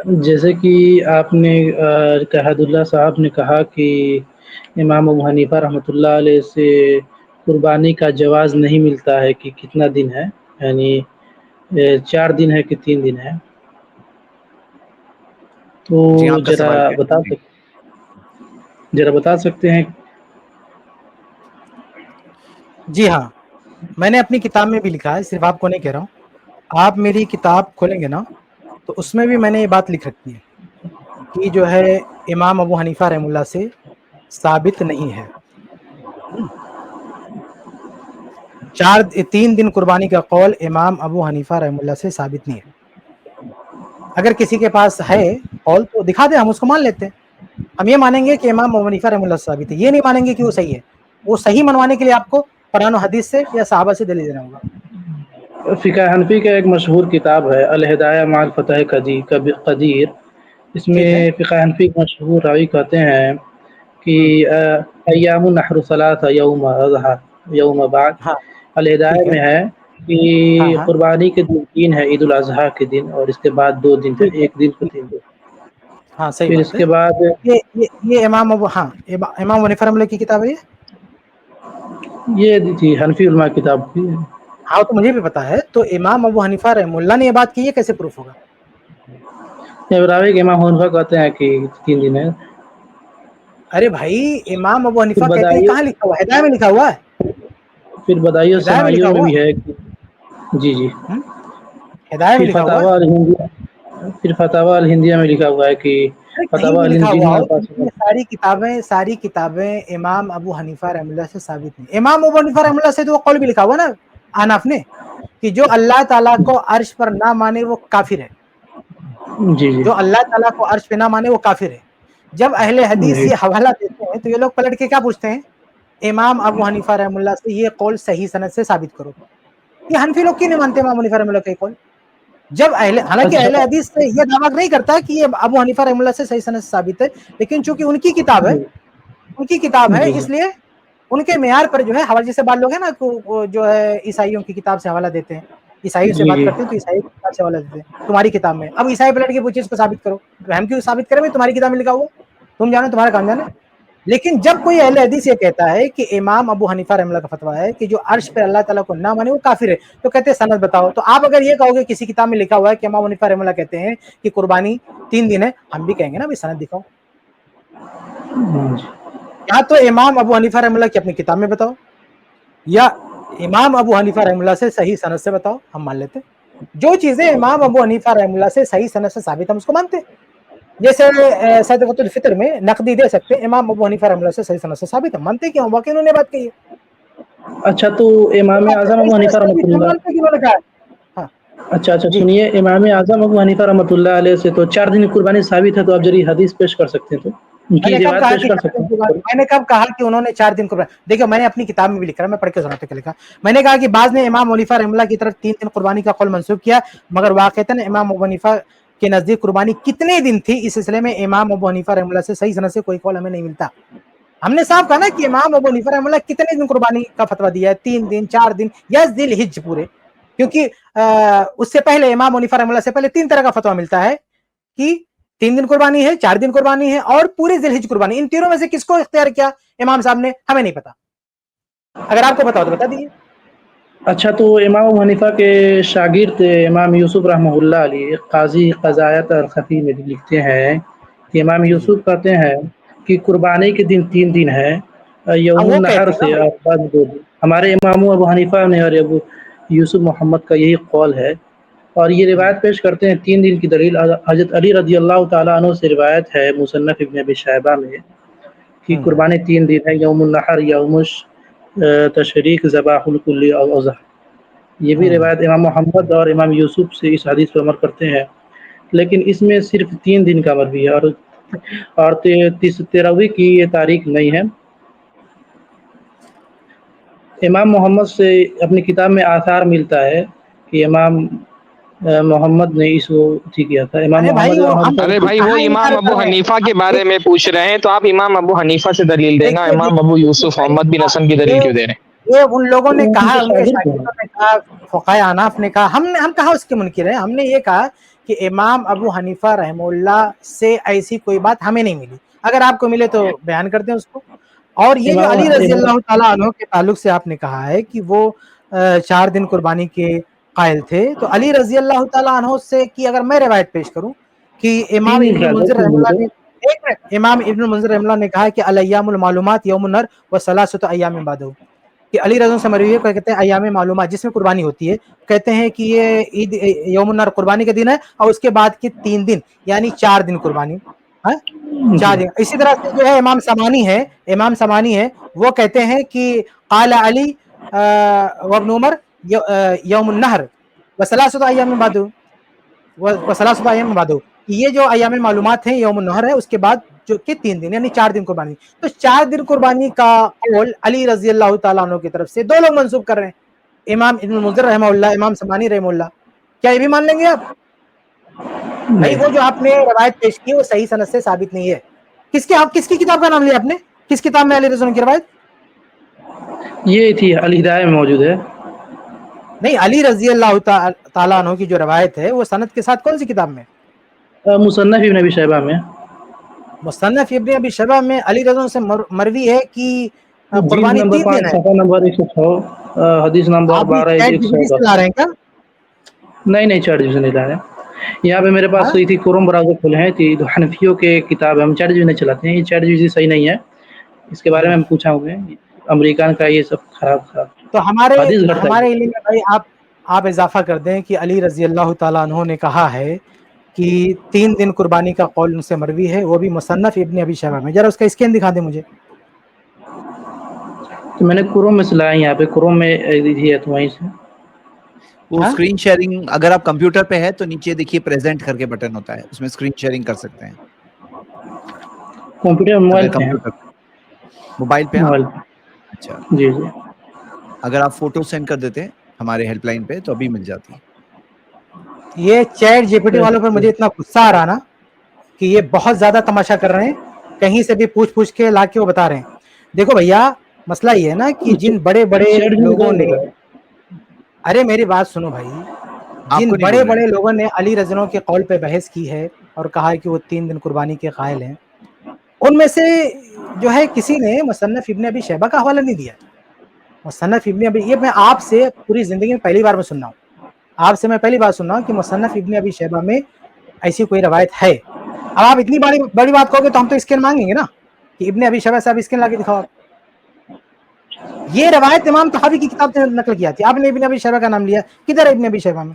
جیسے کہ آپ نے قحط اللہ صاحب نے کہا کہ امام ابو حنیفہ رحمۃ اللہ علیہ سے قربانی کا جواز نہیں ملتا ہے کہ کتنا دن ہے، یعنی 4 دن ہے کہ 3 دن ہے، تو جی آپ کا ذرا سوال کیا ہے؟ بتا سکتے ہیں؟ جی ہاں، میں نے اپنی کتاب میں بھی لکھا ہے، صرف آپ کو نہیں کہہ رہا ہوں، آپ میری کتاب کھولیں گے نا تو اس میں بھی میں نے یہ بات لکھ رکھی ہے کہ جو ہے امام ابو حنیفہ رحم اللہ سے ثابت نہیں ہے۔ 3 دن قربانی کا قول امام ابو حنیفہ رحم اللہ سے ثابت نہیں ہے۔ اگر کسی کے پاس ہے قول تو دکھا دے، ہم اس کو مان لیتے ہیں، ہم یہ مانیں گے کہ امام ابو حنیفہ رحم اللہ سے ثابت ہے، یہ نہیں مانیں گے کہ وہ صحیح ہے۔ وہ صحیح منوانے کے لیے آپ کو قرآن و حدیث سے یا صحابہ سے دلیل دینا ہوگا۔ فقہ حنفی کا ایک مشہور کتاب ہے الہدایہ مع الفتح قدیر، اس میں ٹھیک ہے، فقہ حنفی مشہور راوی کہتے ہیں کہ ایام النحر ثلاثہ یوم بعد، ہاں ٹھیک الہدایہ میں ہے کہ ہاں ہاں قربانی کے دن ہے عید الاضحیٰ کے دن، اور اس کے بعد 2 دن ہے، ٹھیک ہے، ایک دن کو 3 دن، ہاں صحیح پھر اس بات ہے۔ کے بعد یہ امام ابو امام حنیفہ رحمہ اللہ کی کتاب ہے یہ؟ یہ تھی حنفی علماء کتاب تھی۔ ہاں تو مجھے بھی پتا ہے، تو امام ابو حنیفہ رحمہ اللہ نے یہ بات کی ہے، کیسے پروف ہوگا؟ راوی کے امام حنیفہ کہتے ہیں کہ 3 دن ہے۔ ارے بھائی امام ابو پھر حنیفہ کہتے ہیں، بدائیوں کہاں لکھا ہوا ہے؟ ہدایہ میں لکھا ہوا ہے، پھر بدائیوں ہدایہ میں لکھا سنائیوں میں ہوا بھی ہے کہ جی جی، ہے، ہدایہ میں پھر لکھا ہوا ہے۔ فتاوی الہندیہ میں لکھا ہوا ہے کہ ارے کہیں فتاوی بھی لکھا ہوا الہندیہ ہو، یہ ساری کتابیں امام ابو حنیفہ رحمہ اللہ سے ثابت نہیں۔ امام ابو حنیفہ رحمہ اللہ سے تو وہ قول بھی لکھا ہوا نا احناف نے کہ جو اللہ تعالیٰ کو عرش پر نہ مانے وہ کافر ہے، جی جی جو اللہ تعالیٰ کو عرش پہ نہ مانے وہ کافر ہے۔ جب اہل حدیث جی یہ حوالہ دیتے ہیں تو یہ لوگ پلٹ کے کیا پوچھتے ہیں؟ امام ابو حنیفہ رحمہ اللہ سے یہ قول صحیح سند سے ثابت کرو۔ یہ حنفی لوگ کیوں نہیں مانتے امام حنیفہ رحمہ اللہ کا یہ قول؟ جب حالانکہ اچھا اہل حدیث سے یہ دعویٰ نہیں کرتا کہ یہ ابو حنیفہ رحمہ اللہ سے صحیح سند سے ثابت ہے، لیکن چونکہ ان کی کتاب ہے، جی جی اس لیے ان کے معیار پر جو ہے حوالہ، جیسے بعض لوگ ہیں نا وہ جو ہے عیسائیوں کی کتاب سے حوالہ دیتے ہیں، عیسائیوں سے جی بات جی کرتے ہیں تو عیسائی کی کتاب سے حوالہ دیتے ہیں تمہاری کتاب میں، اب عیسائی پلٹ کے پوچھے اس کو ثابت کرو، ہم کیوں ثابت کریں؟ تمہاری کتاب میں لکھا ہوا، تم جانو تمہارا کام جانے۔ لیکن جب کوئی اہل حدیث یہ کہتا ہے کہ امام ابو حنیفہ رحمہ اللہ کا فتویٰ ہے کہ جو عرش پہ اللہ تعالیٰ کو نہ مانے وہ کافر ہے، تو کہتے ہیں سند بتاؤ۔ تو آپ اگر یہ کہو گے کسی کتاب میں لکھا ہوا ہے کہ امام حنیفہ رحمہ اللہ کہتے ہیں کہ قربانی 3 دن ہے، ہم بھی کہیں گے نا بھی سند دکھاؤ، یا تو امام ابو حنیفہ رحمہ اللہ کی اپنی کتاب میں بتاؤ، یا امام ابو حنیفہ رحمہ اللہ سے صحیح سند سے بتاؤ، ہم مان لیتے۔ جو چیزیں امام ابو حنیفہ رحمہ اللہ سے صحیح سند سے ثابت ہم اس کو مانتے ہیں، جیسے صدقۃ الفطر میں نقدی دے سکتے ہیں، امام ابو حنیفہ رحمہ اللہ سے صحیح سند سے ثابت ہم مانتے ہیں کہ واقعی انہوں نے بات کہی ہے۔ اچھا، تو امام اعظم صحیح ابو سند حنیفہ سے رحمۃ ثابت ہم اللہ، مانتے ہیں کہ انہوں نے کہا ہے۔ ہاں اچھا جی سنیے، امام اعظم ابو حنیفہ رحمۃ اللہ علیہ سے تو 4 دن کی قربانی ثابت ہے، تو آپ ذریعہ حدیث پیش کر سکتے ہیں، تو ان میں کی نے کب روایت کہا پیش کہ کر 4 سکتے دن کی بات، ہیں۔ میں نے کب کہا کہ انہوں نے 4 دن قربانی؟ دیکھو میں نے اپنی کتاب میں بھی لکھ رہا، میں پڑھ کے سناتا لکھا، میں نے کہا کہ بعض نے امام حنیفہ رحمہ اللہ کی طرف 3 دن قربانی کا قول منسوخ کیا، مگر واقعتاً امام ابو حنیفہ کے نزدیک قربانی کتنے دن تھی اس سلسلے میں امام ابو حنیفہ رحمہ اللہ سے صحیح سند سے کوئی قول ہمیں نہیں ملتا۔ ہم نے صاف کہا نا کہ امام ابو حنیفہ رحمہ اللہ کتنے دن قربانی کا فتویٰ دیا ہے، 3 دن 4 دن یا ذی الحجہ پورے، کیونکہ اس سے پہلے امام حنیفہ رحمہ اللہ سے پہلے 3 طرح کا فتویٰ ملتا ہے کہ 3 دن قربانی ہے، 4 دن قربانی ہے اور پورے ذی الحجہ قربانی۔ ان تینوں میں سے کس کو اختیار کیا امام صاحب نے؟ ہمیں نہیں پتا، اگر آپ کو پتا ہو تو بتا دیجیے۔ اچھا، تو امام ابو حنیفہ کے شاگرد امام یوسف رحمہ اللہ علیہ قاضی قضایت اور خفی میں لکھتے ہیں کہ امام جی جی یوسف کہتے ہیں کہ قربانی کے دن 3 دن ہے، ہاں یوم وہ النحر کہتے ہیں نا سے بھائی۔ اور بعد 2 دن۔ ہمارے امام ابو حنیفہ نے اور ابو یوسف محمد کا یہی قول ہے، اور یہ روایت پیش کرتے ہیں 3 دن کی دلیل حضرت علی رضی اللہ تعالیٰ عنہ سے روایت ہے مصنف ابن ابی شیبہ میں کہ قربانی 3 دن ہے، یوم النحر، یوم تشریق، ذبح الکل اور اضحیٰ۔ یہ بھی روایت امام محمد اور امام یوسف سے اس حدیث پر عمل کرتے ہیں، لیکن اس میں صرف 3 دن کا مروی ہے، اور 13ویں کی یہ تاریخ نہیں ہے۔ امام محمد سے اپنی کتاب میں آثار ملتا ہے کہ امام محمد نے اس کو کیا تھا۔ امام ارے بھائی محمد وہ حنفیٰ ہم ارے بھائی وہ کہاں امام انکار کر ابو رہے ہیں؟ حنیفہ کے بارے میں پوچھ رہے ہیں، تو آپ امام ابو حنیفہ سے دلیل دینا، دیکھیے امام ابو یوسف بھائی، محمد بن حسن کی دلیل کیوں دے رہے ہیں؟ یہ ان لوگوں نے وہ ان کہا، کے ان کے شاگرد ہیں۔ شاگردوں نے کہا، فقہائے احناف نے کہا، ہم کہاں اس کے منکر ہیں؟ ہم نے یہ کہا کہ امام ابو حنیفہ رحمہ اللہ سے ایسی کوئی بات ہمیں نہیں ملی. اگر آپ کو ملے تو بیان کرتے ہیں اس کو. اور یہ جو علی رضی اللہ تعالیٰ عنہ کے تعلق سے آپ نے کہا ہے کہ وہ 4 دن قربانی کے قائل تھے, تو علی رضی اللہ تعالیٰ عنہ سے کی اگر میں روایت پیش کروں کہ امام ابن المنذر رحمہ اللہ نے امام ابن المنذر رحمہ اللہ نے کہا کہ الایام المعلومات یوم النحر و ثلاثۃ ایام بعدہ, کہ علی رضی سے مروی ہے کہتے ہیں ایام معلومات جس میں قربانی ہوتی ہے, کہتے ہیں کہ یہ عید یوم النحر قربانی کا دن ہے اور اس کے بعد کے 3 دن یعنی 4 دن قربانی 4 دن. اسی طرح سے جو ہے امام سمانی ہے وہ کہتے ہیں کہ قال علی وابن عمر یوم النحر وثلاثۃ ایام بعدہ وثلاثۃ ایام بعدہ, یہ جو ایام معلومات ہیں یوم النحر ہے اس کے بعد جو کہ 3 دن یعنی 4 دن قربانی. تو 4 دن قربانی کا قول علی رضی اللہ تعالیٰ عنہ کی طرف سے 2 لوگ منسوب کر رہے ہیں, امام ابن المنذر رحمہ اللہ, امام سمانی رحمہ اللہ. کیا یہ بھی مان لیں گے آپ؟ نہیں, وہ جو آپ نے روایت پیش کی وہ صحیح سند سے ثابت نہیں ہے. کس کی کتاب کا نام لیا آپ نے؟ کس کتاب میں علی رضی اللہ کی روایت؟ یہ تھی الہدایہ میں موجود ہے. نہیں, علی رضی اللہ تعالیٰ عنہ کی جو روایت ہے وہ سند کے ساتھ کون سی کتاب میں؟ مصنف ابن ابی شیبہ میں. مصنف ابن ابی شیبہ میں علی رضی اللہ سے مروی ہے کہ قربانی 3 دن ہے. صفحہ نمبر 106 حدیث نمبر 12 لا رہے ہیں کیا؟ نہیں چیٹ جی سے نہیں لا رہے ہیں. یہاں پہ میرے پاس تھی کروم براؤزر کھلے ہیں تھی حنفیوں کے کتاب ہے, ہم چیٹ جی نہیں چلاتے ہیں. یہ چیٹ جی صحیح نہیں ہے, اس کے بارے میں ہم پوچھا ہوئے ہیں. امریکان کا یہ سب خراب. تو ہمارے علم میں بھائی آپ اضافہ کر دیں کہ علی رضی اللہ تعالیٰ عنہ نے کہا ہے کہ 3 دن قربانی کا قول ان سے مروی ہے, وہ بھی مصنف ابن ابی شیبہ میں. ذرا اس کا اسکین دکھا دیں مجھے. تو میں نے کروم میں سے لایا, یہاں پہ کروم میں ہے تو وہیں سے. وہ اسکرین شیئرنگ اگر آپ کمپیوٹر پہ ہے تو نیچے دیکھیے پریزنٹ کر کے بٹن ہوتا ہے, اس میں اسکرین شیئرنگ کر سکتے ہیں. کمپیوٹر موبائل پہ اچھا جی. اگر آپ فوٹو سینڈ کر دیتے ہمارے ہیلپ لائن پہ تو ابھی مل جاتی. یہ چیٹ جی پی ٹی والوں پر مجھے اتنا غصہ آ رہا نا کہ یہ بہت زیادہ تماشا کر رہے ہیں, کہیں سے بھی پوچھ کے لا کے وہ بتا رہے ہیں. دیکھو بھیا, مسئلہ یہ ہے نا کہ جن بڑے لوگوں نے, ارے میری بات سنو بھائی, جن بڑے لوگوں نے علی رضی اللہ کے قول پہ بحث کی ہے اور کہا ہے کہ وہ 3 دن قربانی کے قائل ہیں, ان میں سے جو ہے کسی نے مصنف ابن ابی شیبہ کا حوالہ نہیں دیا. مصنف ابن ابی, یہ میں آپ سے پوری زندگی میں پہلی بار میں سن رہا ہوں, آپ سے میں پہلی بار سن رہا ہوں کہ مصنف ابن ابی شیبہ میں ایسی کوئی روایت ہے. اب آپ اتنی بڑی بات کہو گے تو ہم تو اسکین مانگیں گے نا کہ ابن ابی شیبہ سے آپ اسکین لا کے دکھاؤ. یہ روایت امام طحاوی کی کتاب سے نقل کیا تھی, آپ نے ابن ابی شیبہ کا نام لیا. کدھر ہے ابن ابی شیبہ میں؟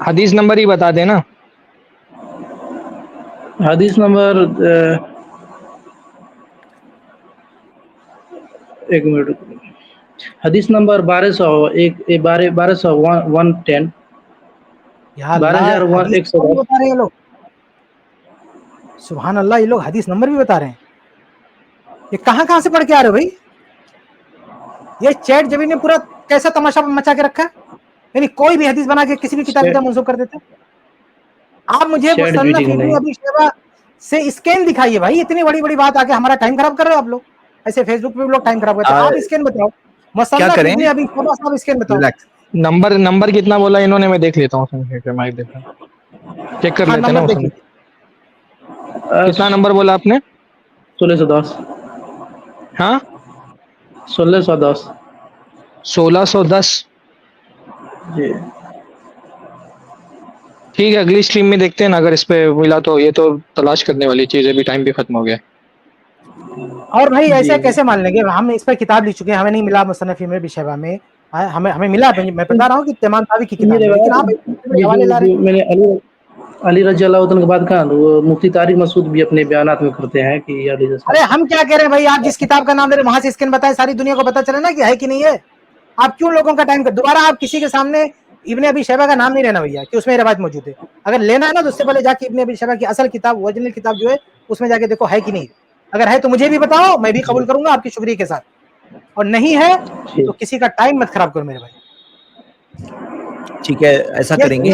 حدیث نمبر ہی بتا دینا. حدیث نمبر ایک منٹ, حدیث نمبر 1210 12,110. سبحان اللہ, یہ لوگ حدیث نمبر بھی بتا رہے ہیں. یہ کہاں سے پڑھ کے آ رہے ہو بھائی؟ یہ چیٹ جبی نے پورا کیسا تماشا مچا کے رکھا ہے, یعنی کوئی بھی حدیث بنا کے کسی بھی کتاب کا منسوخ کر دیتے. آپ مجھے مصنف ابن ابی شیبہ سے اسکین دکھائیے بھائی. اتنی بڑی بات آ کے ہمارا ٹائم خراب کر رہے ہو آپ لوگ. ایسے فیس بک پہ بھی لوگ ٹائم خراب کرتے ہیں. آپ اسکین بتاؤ, مصنف ابن ابی شیبہ صاحب اسکین بتاؤ. نمبر کتنا بولا انہوں نے, میں دیکھ لیتا ہوں, چیک کر لیتے نا. کتنا نمبر بولا آپ نے؟ 1610. ہاں 1610 جی. ٹھیک ہے, اگلی اسٹریم میں دیکھتے ہیں نا, اگر اس پہ ملا تو. یہ تو تلاش کرنے والی چیز ہے, ابھی ٹائم بھی ختم ہو گیا. اور بھائی ایسے کیسے مان لیں گے؟ ہم اس پر کتاب لکھ چکے ہیں, ہمیں نہیں ملا مصنف ابن ابی شیبہ میں. ہمیں ملا, میں بتا رہا ہوں کہ امام طحاوی کی کتاب ہے, لیکن آپ حوالے لا رہے ہیں. میں نے علی رضی اللہ عنہ کے بعد کہا, وہ مفتی طارق مسعود بھی اپنے بیانات میں کرتے ہیں کہ علی رضی. ارے ہم کیا کہہ رہے ہیں بھائی, آپ جس کتاب کا نام لے رہے ہیں وہاں سے اسکین بتائیں, ساری دنیا کو پتا چلے نا کہ ہے کہ نہیں ہے. آپ کیوں لوگوں کا ٹائم دوبارہ آپ کسی کے سامنے ابن ابی شیبہ کا نام نہیں لینا بھیا کہ اس میں روایت موجود ہے. اگر لینا ہے نا تو اس سے پہلے جا کے ابن ابی شیبہ کی اصل کتاب, اوریجنل کتاب جو ہے اس میں جا کے دیکھو ہے کہ نہیں. اگر ہے تو مجھے بھی بتاؤ, میں بھی قبول کروں گا آپ کی شکریہ کے ساتھ, اور نہیں ہے تو کسی کا ٹائم مت خراب کرو میرے بھائی. ٹھیک ہے, ایسا کریں گے.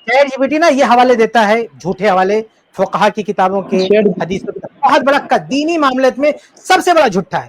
چیٹ جی پی ٹی نا یہ حوالے دیتا ہے, جھوٹے حوالے, فقہا کی کتابوں کے, حدیثوں کے. بہت بڑا دینی معاملات میں سب سے بڑا جھوٹا ہے.